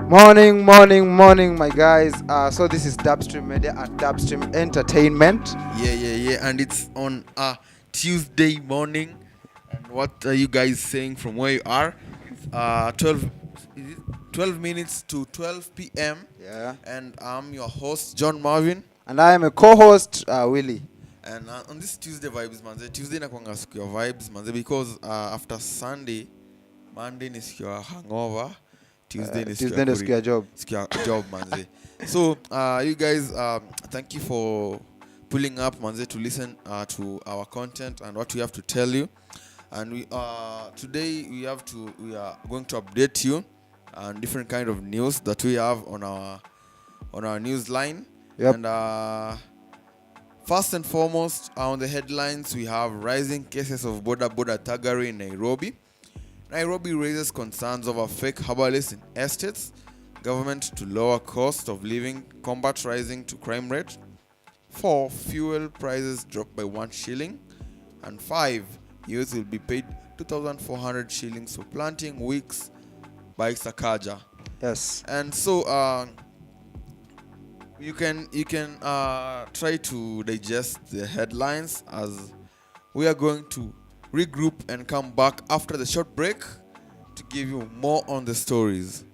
Morning, my guys. So this is Dapstrem Media at Dapstrem Entertainment. Yeah. And it's on a Tuesday morning. And what are you guys saying from where you are? 12, is it 12 minutes to 12 p.m. Yeah. And I'm your host, John Marvin. And I am a co-host, Willy. And on this Tuesday vibes, manze, Tuesday nakwanga siku ya vibes, manze, because after Sunday, Monday ni siku ya hangover, Tuesday ni siku ya job. Siku ya job, manze. So, you guys, thank you for pulling up, manze, to listen to our content and what we have to tell you. And we today we are going to update you on different kind of news that we have on our news line. Yep. And first and foremost, on the headlines, we have rising cases of border thuggery in Nairobi. Nairobi raises concerns over fake herbalists in estates. Government to lower cost of living, combat rising to crime rate. 4. Fuel prices drop by 1 shilling. And 5. Youth will be paid 2,400 shillings for planting weeks by Sakaja. Yes. And so you can try to digest the headlines as we are going to regroup and come back after the short break to give you more on the stories.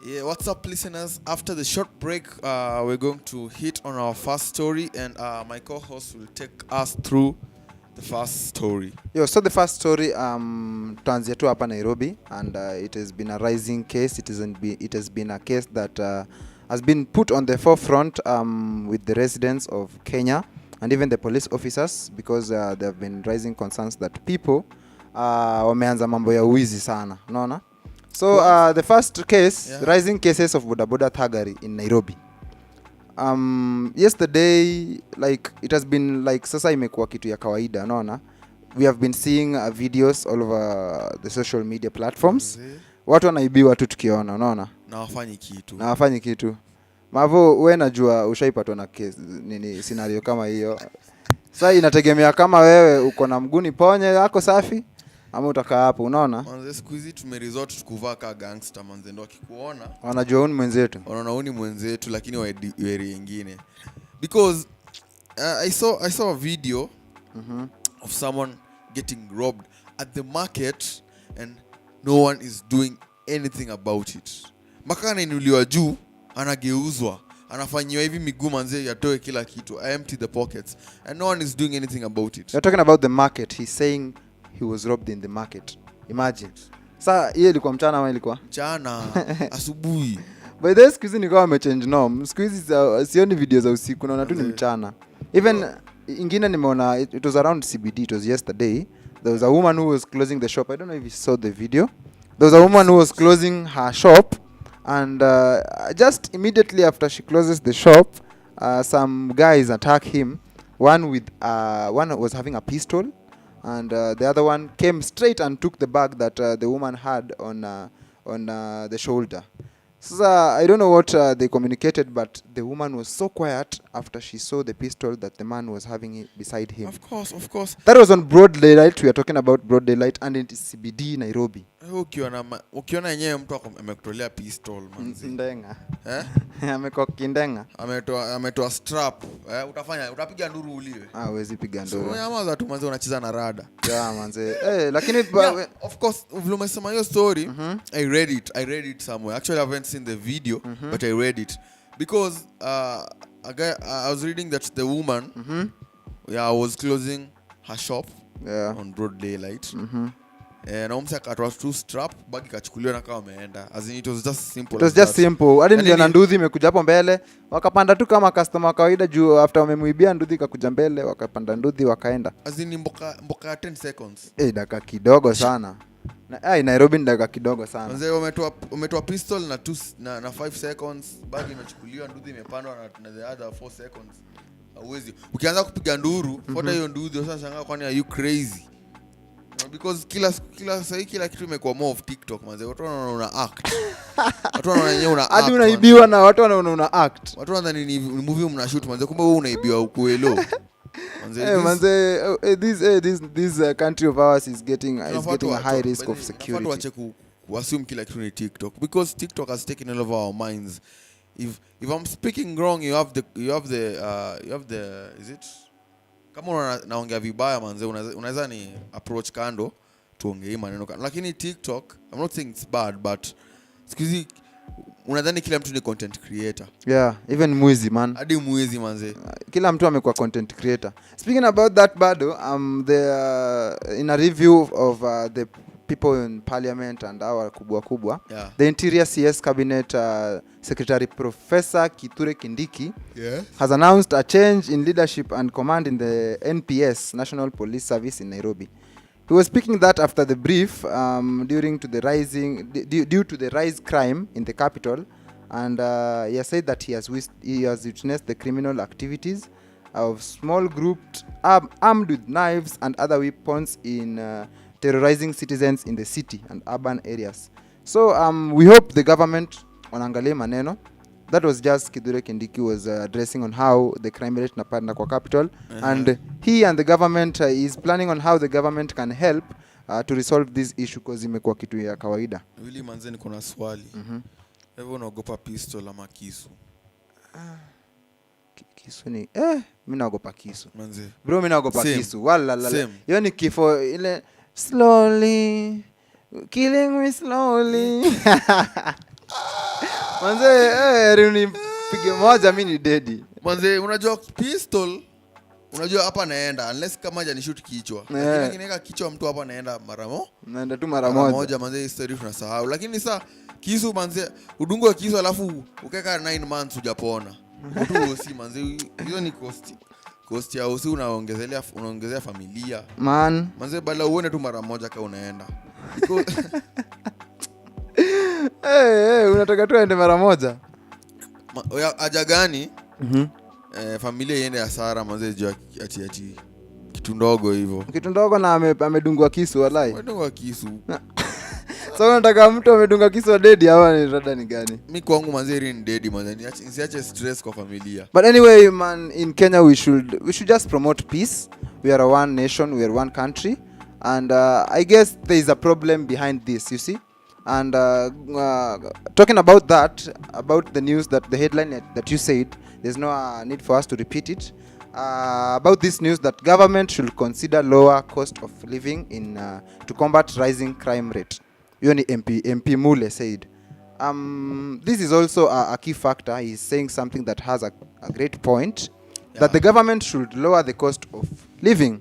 Yeah, what's up, listeners? After the short break, we're going to hit on our first story, and my co-host will take us through the first story. So the first story, tuanzia tu hapa Nairobi, and it has been a rising case. It has been a case that has been put on the forefront with the residents of Kenya and even the police officers, because there have been rising concerns that people wameanza mambo ya uwizi sana, unaona? So the first case, rising cases of boda thuggery in Nairobi. Yesterday, like it has been like sasa imekuwa kitu ya kawaida, unaona? We have been seeing videos all over the social media platforms. Watu wanaibiwa tu tukiona, unaona? Na wafanyi kitu. Marvo, wewe najua ushaipatwa na case nini scenario kama hiyo. Sasa inategemea kama wewe uko na mguni ponye yako safi ama utakaa hapo, unaona? Manze, siku hizi tumeresort tukuvaa ka gangster, manze, ndo akikuona wanajua huyu mwenzetu. Wanaona huyu ni mwenzetu, lakini weri nyingine. Because I saw a video of someone getting robbed at the market and no one is doing anything about it. Maka anainuliwa juu, anageuzwa, anafanyiwa hivi miguu, manze, yatoe kila kitu, I empty the pockets, and no one is doing anything about it. You're talking about the market. He's saying he was robbed in the market. Imagine. Sasa hiyo ilikuwa mchana ama ilikuwa? Mchana, asubuhi. By the way, siku hizi nilikuwa wamechange norm. Siku hizi sioni video za usiku, naona tu ni mchana. Even ingine nimeona it was around CBD, it was yesterday. There was a woman who was closing the shop. I don't know if you saw the video. There was a woman who was closing her shop, and just immediately after she closes the shop, some guys attack him. One was having a pistol, and the other one came straight and took the bag that the woman had on the shoulder. So I don't know what they communicated, but the woman was so quiet after she saw the pistol that the man was having beside him. Of course. That was on broad daylight. We are talking about broad daylight, and it is CBD Nairobi. Ukiona yenyewe mtu amekutolea pistol, manzi. Ndenga. Amekokindenga. Ametoa strap. Utapiga nduru uliwe. Huwezi piga nduru. So nyama za tu, manzi, unacheza na rada. Yeah, manzi. Lakini of course, vile umesema hiyo story, I read it somewhere. Actually, I haven't seen the video, but I read it because I was reading that the woman was closing her shop on broad daylight. na umse akatoa tu strap, bagi kachukuliwa na kama ameenda. As in it was just simple. It was just simple. Hadi niliona nduthi imekuja hapo mbele, wakapanda tu kama customer kawaida juu after wamemuibia nduthi kakuja mbele, wakapanda nduthi wakaenda. As in mboka 10 seconds. Dakika kidogo sana. Nairobi ni dakika kidogo sana. Manze umetoa pistol na 5 seconds, bagi imechukuliwa, nduthi imepandwa na the other 4 seconds. Hauwezi. Ukianza kupiga nduru, fuata hiyo nduthi unashangaa kwani are you crazy? Because kila kitu imekuwa more of TikTok manze. Watu wanaona una act. Watu wanaona yenyewe una act. Hadi unaibiwa na watu wanaona una act. Watu wanaona ni movie mnashoot manze, kumbe wewe unaibiwa ukwelo. This country of ours is getting a high risk of security. Watu wache kuassume kila kitu ni TikTok, because TikTok has taken all of our minds. If I'm speaking wrong, you have the is it, kama naongea vibaya manze, unaweza ni approach kando tuongee maneno kando. Lakini TikTok, I'm not saying it's bad, but sikuzi unadhani kila mtu ni content creator. Yeah, even mwizi man. Hadi mwizi manze. Kila mtu amekuwa content creator. Speaking about that bado, in a review of the people in parliament and our kubwa, yeah. The Interior CS Cabinet Secretary Professor Kithure Kindiki has announced a change in leadership and command in the NPS, National Police Service in Nairobi. He was speaking that after the brief due to the rise crime in the capital, and he has said that he has witnessed the criminal activities of small groups armed with knives and other weapons in terrorizing citizens in the city and urban areas. So we hope the government wanaangalia maneno. That was just Kithure Kindiki was addressing on how the crime rate napanda kwa capital, and he and the government is planning on how the government can help to resolve this issue because imekuwa kitu ya kawaida. Willy manze, niko na swali. Wewe unaogopa pistol ama kisu? Kisu ni mimi naogopa kisu. Manze. Bro, mimi naogopa kisu. Wala. Hiyo ni kifo ile slowly killing me slowly. Manze, nipige moja mimi ni dedi. Manze, unajua pistol, unajua hapa naenda unless kama haja ni shoot kichwa. Lakini kineka kichwa mtu hapa naenda naenda tu mara moja. Manze, story tunasahau. Lakini sasa kisu manze, udungwe kisu alafu ukeka 9 months hujapona. Mtu si manze, hiyo ni cost ya usi unaongezea familia. Manze, bala uone tu mara moja kama unaenda. Unataka tu aende mara moja? Aja gani? Familia iende hasara manze, juu ati kitu ndogo hivyo. Kitu ndogo na amedungwa kisu walai. Amedungwa kisu. So unataka mtu amedunga kisu dedi hawa ni rada ni gani? Mimi kwangu manze ni dedi manze, nisiache stress kwa familia. But anyway man, in Kenya we should just promote peace. We are one nation, we are one country, and I guess there is a problem behind this, you see. And talking about that, about the news, that the headline that you said, there's no need for us to repeat it. About this news that government should consider lower cost of living to combat rising crime rate. Yoni MP Mule said. This is also a key factor. He's saying something that has a great point, that the government should lower the cost of living.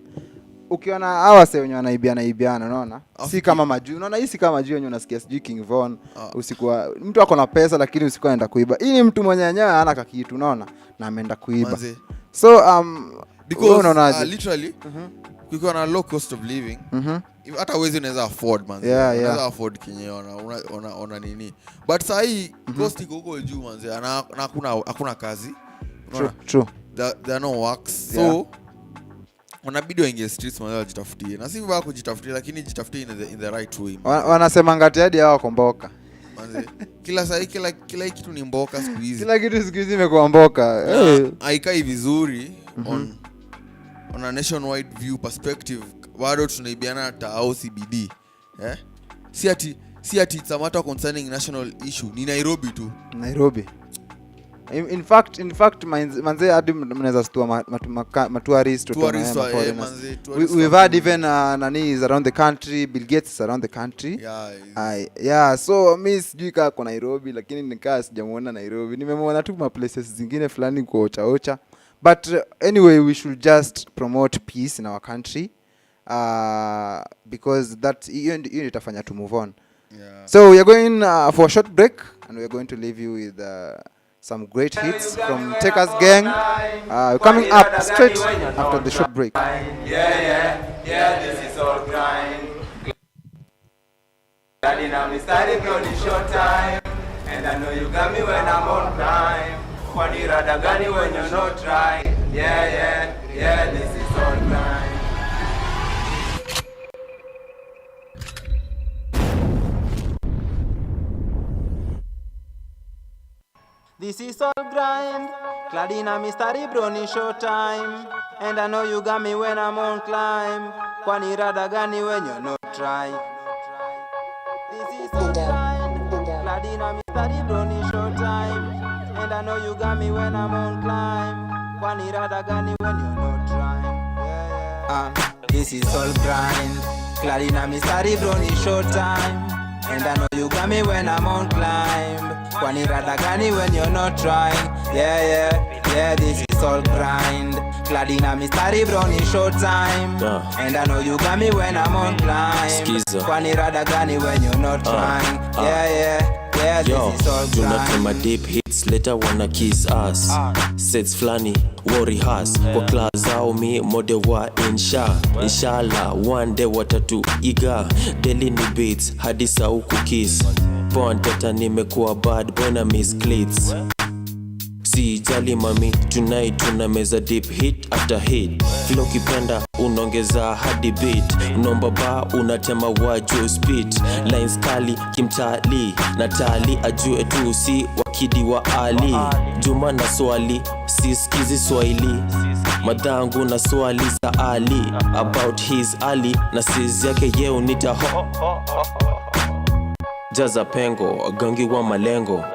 Ukiona hawa sasa wenye wanaibiana unaona? Si kama majuu. Unaona hii si kama majuu wenye unasikia sijui King Von usiku mtu ako na pesa lakini usiku anaenda kuiba. Hii ni mtu mwenye yenyewe hana kitu unaona na ameenda kuiba. So because literally ukiwa na low cost of living hata uwezi unaweza afford manze. Unaweza afford kinyeona ona nini. But saa hii cost iko huko juu manze, na hakuna kazi. True. There are no works. So wanabidi waingie streets manze wajitafutie. Na si vibaya kujitafutia, lakini jitafutie in the right way. Wanasema ngati hadi hao komboka. Manze, kila saa hii kila kitu ni mboka siku hizi. Kila kitu siku hizi imekuwa mboka. Haikai vizuri on a nationwide view perspective. Bado tunaibiana hata au CBD. Si ati it's a matter concerning national issue. Ni Nairobi tu. Nairobi. In fact manze hadi mnaweza stua tourist we've had even is around the country, Bill Gates is around the country. So mimi sijui kaa kwa Nairobi, lakini nikaa sijamuona Nairobi. Nimemuona tu places zingine fulani kwa ocha. But anyway, we should just promote peace in our country, because that hiyo itafanya to move on. Yeah. So we are going for a short break, and we are going to leave you with some great hits from Takers Gang. Coming up straight after the short break. Yeah, this is all grind. Daddy, now me started on short time, and I know you got me when I'm on time. Kwani rada gani when you're not trying? Yeah, this is all grind. This is all grind. Clad in a mystery brony short time, and I know you got me when I'm on climb. Kwani rada gani when you're not trying? This is all grind. Clad in a mystery brony short time, and I know you got me when I'm on climb. Kwani rada gani when you're not trying? This is all grind. Clad in a mystery brony short time, and I know you got me when I'm on climb. Kwani rada gani when you're not trying? Yeah, this is all grind. Clad in a mystery brownie short time, and I know you got me when I'm on climb. Kwani rada gani when you're not trying? Yeah, this is all grind. Do not my deep hits, later wanna kiss us. Sets flani, worry has. Kwa class zao mi mode wa inshallah, one day watatu iga. Daily ni beats, hadi sau kukis. Pon teta nimekuwa bad boy na miss cleats. Si jali mami, tonight tunameza deep hit after hit. Flow kipenda unongeza hadi beat. Unomba ba unatema wajue speed. Lines kali kimtali na tali ajue tu si wakidi wa Ali. Juma na swali, si skizi swahili. Madangu na swali za Ali about his Ali na sis yake ye unita ho. Jaza pengo, gangi wa malengo.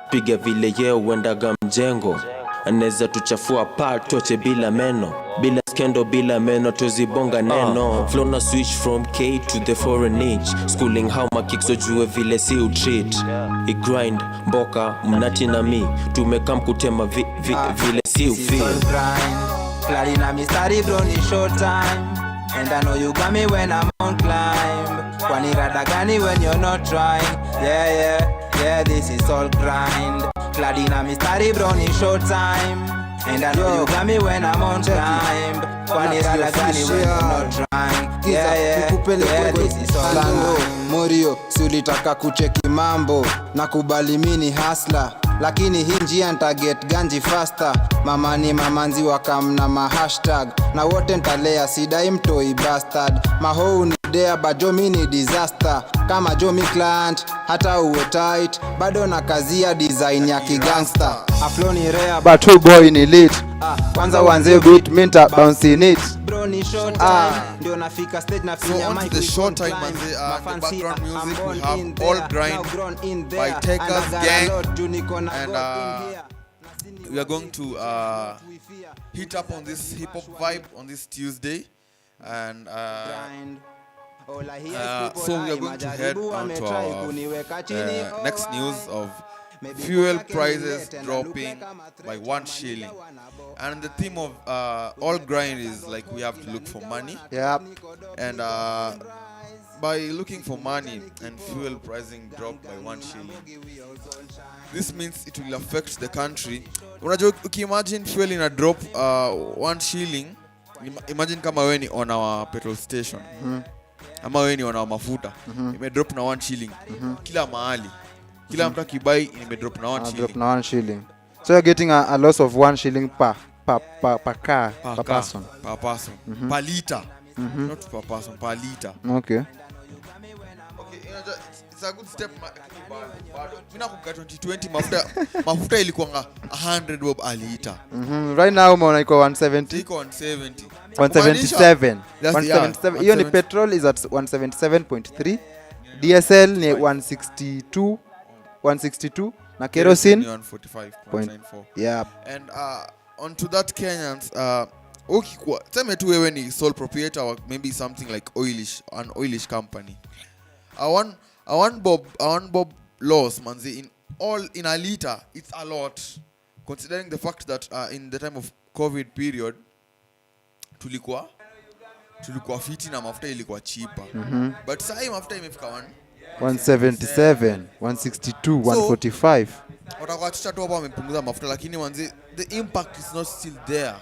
Piga vile ye uendaga mjengo. Aneza tuchafua part toche bila meno. Bila skendo bila meno tuzibonga neno. Flow na switch from K to the foreign inch. Schooling how ma kicks ojue vile si utreat. I grind, mboka, mnati na mi. Tumekam kutema vile si ufeel. Clad in a mystery brownie short time, and I know you got me when I'm on climb. Kwani rada gani when you're not trying? Yeah, this is all grind. Clad in a mystery brownie short time, and I know you got me when I'm on climb. Kwani rada gani when you're not trying? Yeah, this is all grind. Morio, si ulitaka kucheki mambo. Nakubali mini hustler, lakini hii njia ntaget ganji faster. Mama ni mamanzi wakamna mahashtag, na wote ntalea sidai mtoi bastard. Mahou ni dea bajo mini disaster. Kama Jomi client, hata uwe tight, bado na kazia design ya kigangster. Aflo ni rare But two boy ni lit. Kwanza wanze beat minta bounce in it. Brownie short time, ndio nafika stage na So on to the short time and the background music we have All Grind by Takers Gang, and we are going to hit up on this hip hop vibe on this Tuesday, and so we are going to head on to our next news of fuel prices dropping by 1 shilling. And the theme of All Grind is like we have to look for money. Yeah. And by looking for money and fuel pricing dropped by 1 shilling, this means it will affect the country. Unajua ukimagine fuel in a drop 1 shilling, imagine kama wewe ni on our petrol station. Ama wewe ni on our mafuta. Ime drop na 1 shilling. Kila mahali. Kila mtu akibai ime drop na 1 shilling. Drop na 1 shilling. So you're getting a loss of 1 shilling per car, per person. Per person. Per liter. Not per person, per liter. Okay. It's a good step. Mina kuka 2020 mafuta ilikuwa 100 bob a liter. Right now umeona iko 170. Iko 170. 177. That's 177. Hiyo ni petrol is at 177.3. DSL ni 162 na kerosene 145.94. Yeah. And onto that Kenyans, ukikuwa sema tu wewe ni sole proprietor or maybe something like an oilish company. I want bob loss manzi in a liter. It's a lot considering the fact that in the time of COVID period tulikuwa tulikuwa fiti na mafuta ilikuwa cheaper. But sasa hii mafuta imefika 177, 162, 145. Watakuwa tu hapo wamepunguza mafuta, lakini manzi the impact is not still there.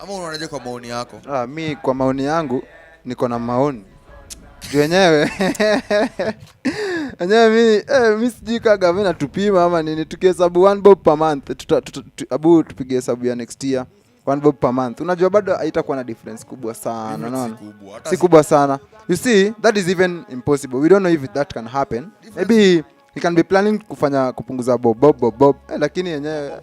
Ama unaonaje kwa maoni yako? Mi kwa maoni yangu niko na maoni. Wenyewe mimi sijui kama gavana tupima ama nini, tukihesabu 1 bob per month abu tupige hesabu ya next year 1 bob per month. Unajua bado haitakuwa na difference kubwa sana, unaona? Si kubwa sana. You see, that is even impossible. We don't know if that can happen. Maybe he can be planning kupunguza bob, lakini yenyewe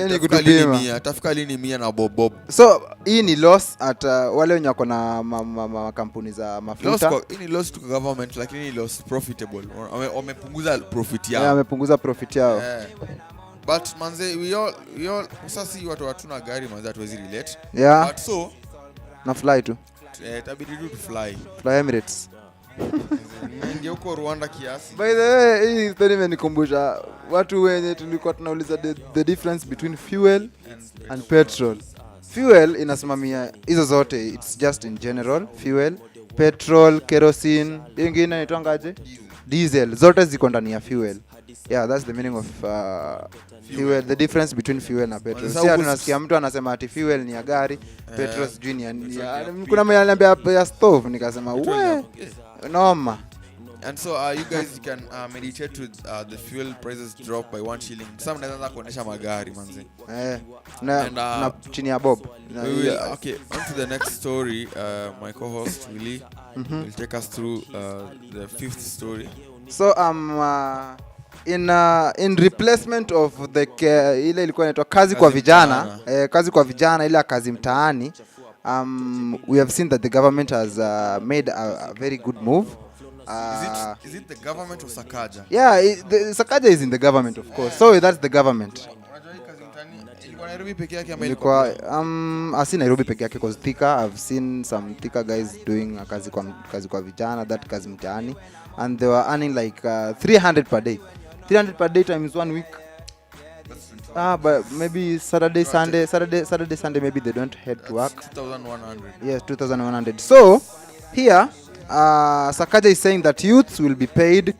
ni kutupima. Tafika lini 100 na bob. So hii ni loss at wale wenye wako na makampuni za mafuta. Hii ni loss to government, lakini ni loss profitable. Wamepunguza profit yao. Wamepunguza profit yao. But manze we all sasa watu hatuna gari manze hatuwezi relate. But so na fly tu. Tabidi tu fly Emirates. Ndio huko Rwanda kiasi. By the way, hii story imenikumbusha watu wenye tulikuwa tunauliza the difference between fuel and petrol. Fuel inasimamia hizo zote, it's just in general. Fuel, petrol, kerosene, nyingine inaitwangaje? Diesel. Zote ziko ndani ya fuel. Yeah, that's the meaning of fuel. The difference between fuel na petrol. Sasa tunasikia mtu anasema ati fuel ni ya gari, petrol sijui ni ya kuna mwenye ananiambia ya stove, nikasema we noma. And so you guys you can meditate with the fuel prices drop by 1 shilling. Some naanza kuonesha magari manzi. Na chini ya bob. Okay, on to the next story. My co-host Willy will take us through the 5th story. So in replacement of the ile ilikuwa inaitwa kazi kwa vijana, kazi kwa vijana ile kazi mtaani, we have seen that the government has made a very good move. Is it the government or Sakaja? Yeah, Sakaja is in the government, of course. So that's the government. Nairobi peke yake ama asi Nairobi peke yake, because Thika, I've seen some Thika guys doing kazi kwa vijana, that kazi mtaani, and they were earning like 300 per day. 300 per day times 1 week. But maybe Saturday, Sunday, maybe they don't head to work. 2,100. Yes, 2,100. So here, Sakaja is saying that youths will be paid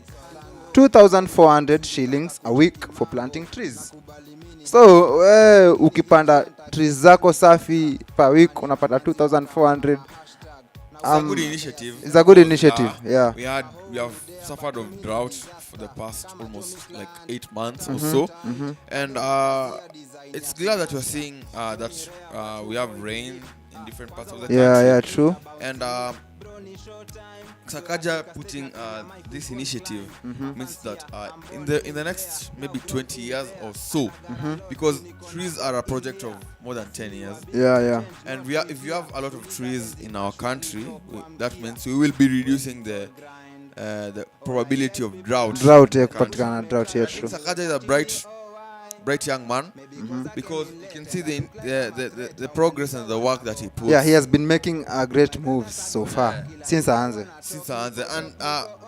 2,400 shillings a week for planting trees. So ukipanda trees zako safi per week unapata 2,400. It's a good initiative. It's a good initiative. Yeah. We have suffered of drought for the past almost like 8 months or so, and it's glad that we're seeing that we have rain in different parts of the country. Yeah, true. And Sakaja putting this initiative means that in the next maybe 20 years or so, because trees are a project of more than 10 years. Yeah. And if you have a lot of trees in our country, that means we will be reducing the probability of drought. Drought, kupatikana drought, yeah, true. Sakaja is a bright young man, because you can see the progress and the work that he puts. Yeah, he has been making great moves so far since Aanze, and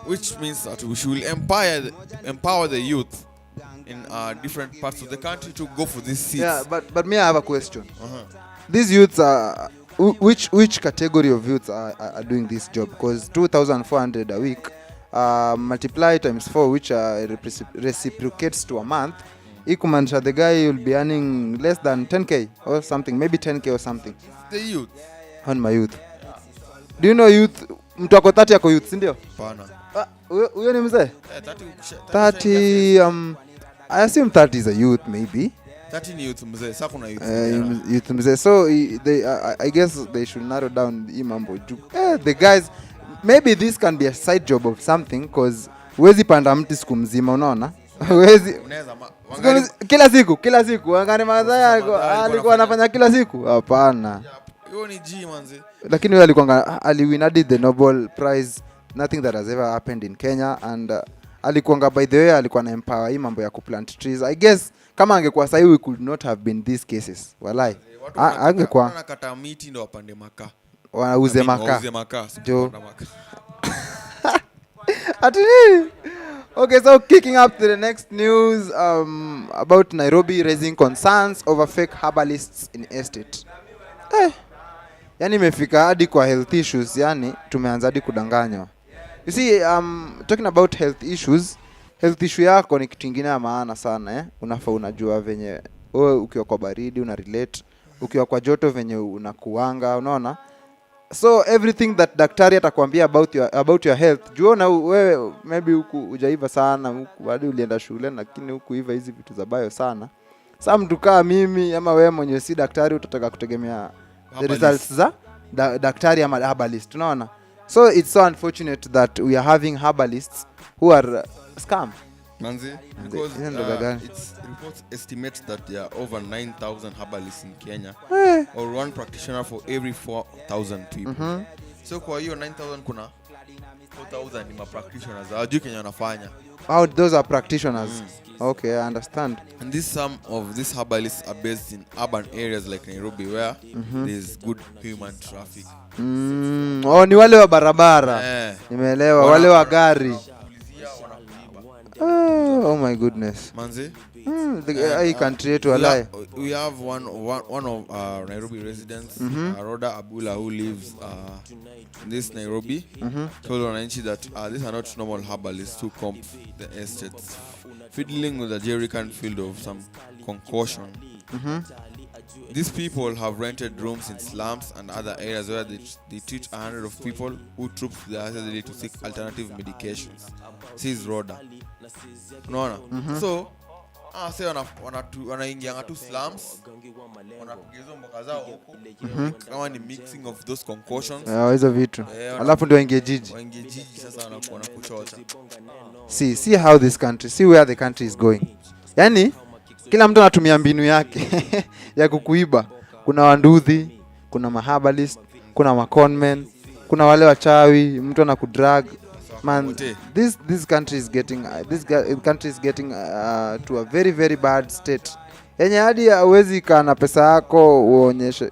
which means that we should empower the youth in different parts of the country to go for these seats. Yeah, but me, I have a question. These youths are which category of youths are doing this job? Because 2,400 a week, multiply times 4, which reciprocates to a month. Ikumanisha the guy will be earning less than 10k or something, maybe 10k or something. The youth. On my youth. Do you know youth? Mtu ako 30 ako youth, si ndio? Hapana. Huyo ni mzee? 30. I assume 30 is a youth maybe. 30 ni youth mzee, sasa kuna youth. Youth mzee. So I guess they should narrow down hii mambo juu. The guys, maybe this can be a side job of something, because huwezi panda mti siku mzima, unaona? Huwezi kila siku angani madhaya alikuwa anafanya kila siku? Hapana. Hiyo ni G manzi. Lakini yeye alikuwa aliwinadi the Nobel Prize, nothing that has ever happened in Kenya, and alikuwa by the way alikuwa na empower hii mambo ya kuplant trees. I guess kama angekuwa sahi we could not have been these cases. Walai. Angekuwa wanakata miti ndo wapande makaa. Wauze makaa. Jo. Ati okay, so kicking up to the next news about Nairobi raising concerns over fake herbalists in estate. yani imefika hadi kwa health issues, yani tumeanza hadi kudanganywa. You see, talking about health issues, health issue yako ni kitu kingine ya maana sana unafaa unajua venye wewe ukiwa kwa baridi una relate, ukiwa kwa joto venye unakuanga, unaona. So everything that daktari atakwambia about your health, jua na wewe maybe huku hujaiva sana, huku hadi ulienda shule lakini huku iva hizi vitu za bio sana. Sasa mtu kama mimi ama wewe mwenye si daktari utataka kutegemea the results za daktari ama herbalist, unaona. So it's so unfortunate that we are having herbalists who are scam. Manzi, because its reports estimate that there are over 9,000 herbalists in Kenya, or one practitioner for every 4,000 people. So kwa hiyo 9,000 kuna 4,000 ni practitioners. Hawajui Kenya wanafanya. Oh, those are practitioners. Okay, I understand. And some of these herbalists are based in urban areas like Nairobi, where there's good human traffic. Oh, ni wale wa barabara. Nimeelewa, wale wa gari. Oh my goodness. Manzi? The country to lie. We have one of Nairobi residents, Roda Abula, who lives in this Nairobi, told Wananchi that these are not normal herbalists who comb the estates, fiddling with a jerrycan filled of some concoction. These people have rented rooms in slums and other areas where they treat 100 of people who troop to the hospital to seek alternative medications, says Roda. Unaona? So say wanaingia tu slums, wanapigizwa mboka zao huko, kama ni mixing of those concoctions. Hizo vitu. Alafu ndio waingie jiji. Waingie jiji sasa wanakuchocha. See how this country, see where the country is going. Yani kila mtu anatumia mbinu yake ya kukuiba. Kuna wanduthi, kuna maherbalist, kuna maconmen, kuna wale wachawi, mtu anakudrag. Man, this country is getting to a very very bad state. Yenye hadi hauwezi kana pesa yako uonyeshe.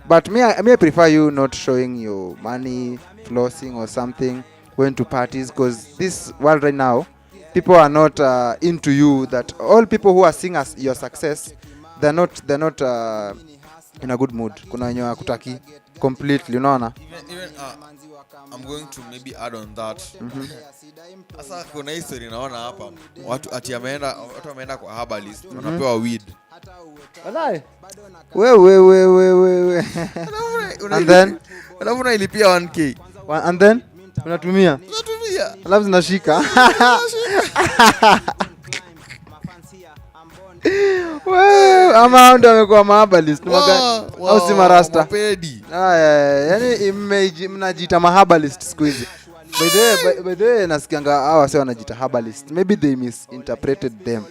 But me I prefer you not showing your money, flossing or something, going to parties, because this world right now, people are not into you. That all people who are seeing as your success, they're not in a good mood. Kuna wenye wakutaki completely, unaona. Even I'm going to maybe add on that. Sasa kuna history naona hapa watu wameenda kwa herbalist, wanapewa weed. Walai. We. And then unafuna ilipia 1k. And then unatumia. Alafu zinashika. Wewe ama ndo amekuwa maherbalist au si marasta. Yani mnajiita maherbalist siku hizi. By the way nasikianga hawa sasa wanajiita herbalist. Maybe they misinterpreted them.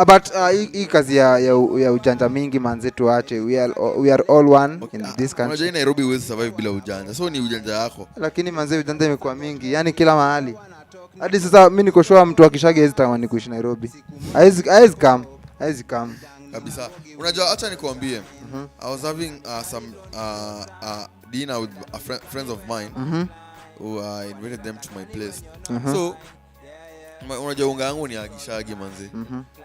But hii kazi ya ujanja mingi manze tuache. We are all one in this country. Unajua Nairobi huwezi survive bila ujanja. So ni ujanja yako. Lakini manze ujanja imekuwa mingi. Yani kila mahali. Hadi sasa mimi niko sure mtu akishage hizi tamani kuishi Nairobi. Haizi come. Kabisa. Unajua acha nikuambie. I was having some dinner with friends of mine who invited them to my place. So unajua unga yangu ni agishagi manze.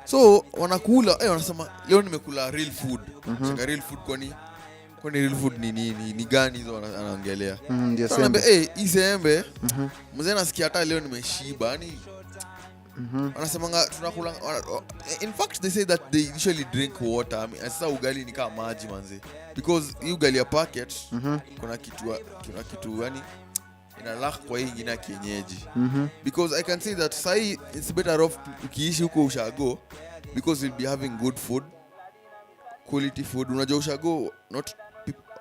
So wanakula wanasema leo nimekula real food. Changa real food kwani real food ni gani hizo anaongelea. Ndio so, sembe. Hii sembe mzee nasikia hata leo nimeshiba yani. Wanasemanga tunakula. In fact they say that they usually drink water. I mean, sasa ugali ni kama maji manze. Because hii ugali ya packet kuna kitu yani ina lack kwa hii ingine kienyeji. Because I can say that sai it's better off ukiishi huko ushago, because you'll be having good food, quality food. Unajua ushago not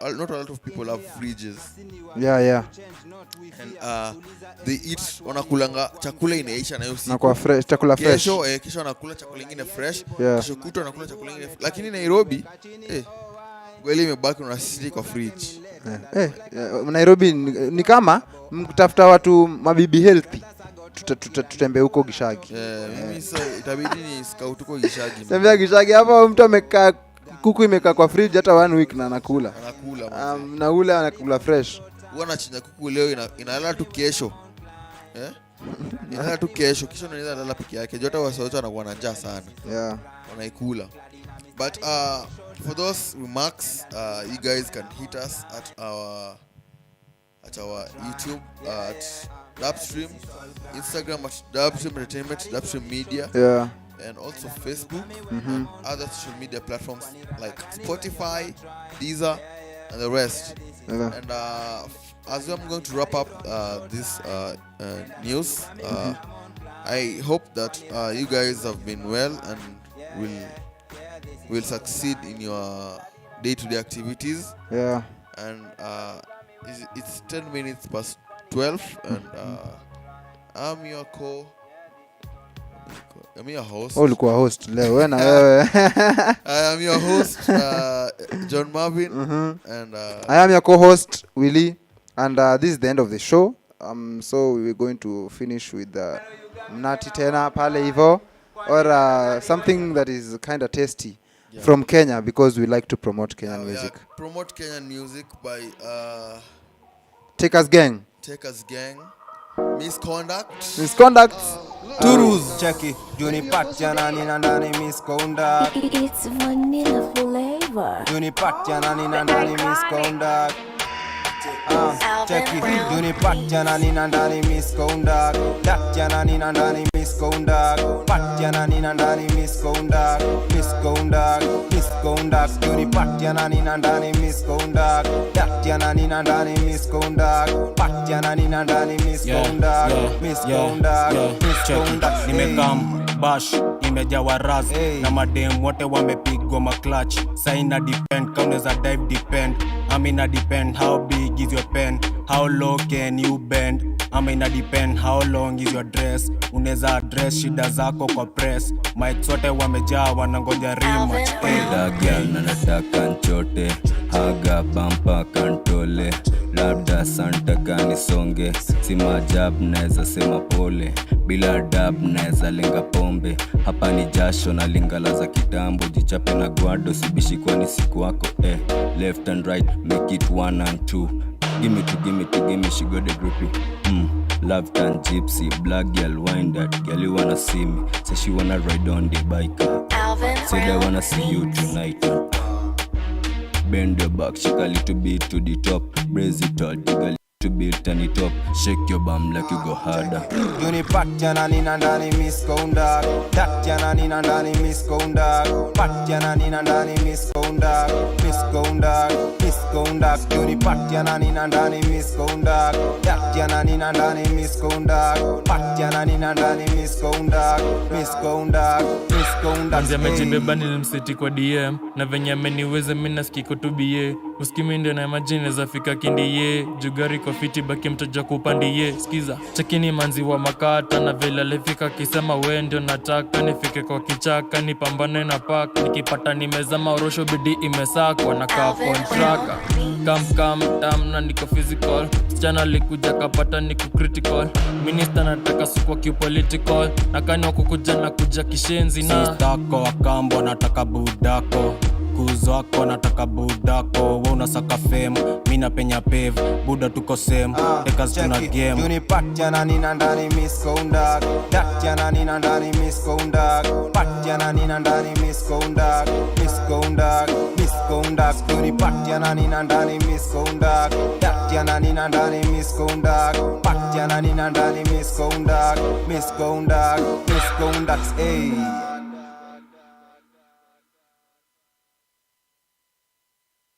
a lot of people have fridges. Yeah. And they eat, wanakulanga chakula inaisha na hiyo siku. Na kwa fresh, chakula fresh. Kesho wanakula chakula ingine fresh. Yeah. Kesho kutwa wanakula chakula ingine. Lakini Nairobi kweli imebaki unasiti kwa fridge. Nairobi ni kama mkitafuta watu mabibi healthy. Tutembe huko Gishagi. Mimi sasa itabidi ni scout huko Gishagi. Tembea Gishagi hapa mtu amekaa kuku imekaa kwa fridge hata 1 week na anakula. Na ule anakula fresh. Wanachinja kuku leo inalala tu kesho. Inalala tu kesho ndio inalala peke yake. Jota wasote wanakuwa na njaa sana. Yeah. Wanaikula. But for those remarks, you guys can hit us at our YouTube at Dapstream, Instagram at Dapstrem Entertainment, Dapstrem Media, Yeah. and also Facebook and other social media platforms like Spotify, Deezer, and the rest. Yeah. And as I'm going to wrap up this news, I hope that you guys have been well and will succeed in your day-to-day activities. Yeah. And it's 10 minutes past 12, and I'm your host. Ulikuwa host leo wewe na wewe. I am your host, John Marvin, and I am your co-host Willy, and this is the end of the show. So we're going to finish with mnati tena pale hivo, or something that is kind of tasty from Kenya, because we like to promote Kenyan music. Promote Kenyan music by Takers Gang. Misconduct. Turus cheki Junipatia nani na ndani misconduct. It's vanilla flavor. Junipatia nani na ndani misconduct. Cheki Junipatia nani na ndani misconduct. Datia nani na ndani misconduct. Patia nani na ndani misconduct. Junipatia nani na ndani misconduct. Datia nani na ndani misconduct. Patia nani na ndani misconduct. Nimekam bash imejawa raz na madem wote wamepigwa maclutch. Saina depend kauneza dive depend. Amina depend how big is your pen, how low can you bend. Amina depend how long is your dress. Uneza address shida zako kwa press. Mics wote wamejaa wanangoja rematch. Girl na nataka nchote, haga bampa kantole. Labda santa kanisonge, si majab naeza sema pole. Bila dab naeza lenga pombe. Hapa ni jasho na lingala za kitambo. Jichape na guado sibishi kwani siku wako left and right, make it 1 and 2. Give me, she got the groupie. Love and gypsy, black girl, wind that. Girl you wanna see me, say she wanna ride on the bike. Said I wanna see you tonight. Bend your back, shake a little bit to the top. Brace it all, dig a little bit, turn it up. Shake your bum like you go harder. Junipatia nani na ndani misconduct. Datia nani na ndani misconduct. Patia nani na ndani misconduct. Junipatia nani na ndani misconduct. Datia nani na ndani misconduct. Patia nani na ndani misconduct. Manzi amejibeba nilimseti kwa DM. Na venye ameniweza mina skiko tubie. Uskimi ndio na imagine za fika kindie. Jugari kwa fiti baki mtoja kupandie. Skiza chekini manzi wa makata. Na vile alifika kisema we ndio nataka. Nifike kwa kichaka nipambane na paka. Nikipata nimezama orosho bidi imesakwa. Na kaa kontraka Kam tam niko physical. Sichana likuja kapata niko critical. Minister nataka sukwa kipolitical. Nakani wako kuja na kuja kishenzi na Sistako wakambo nataka budako. Kuzo wako nataka budako. Wa unasaka fame, mina penya pave. Buda tuko same, tekas tuna game. Junipatia nani na ndani misconduct. Datia nani na ndani misconduct. Patia nani na ndani misconduct. Junipatia nani na ndani misconduct. Datia nani na ndani misconduct. Patia nani na ndani misconduct. Misconduct, hey.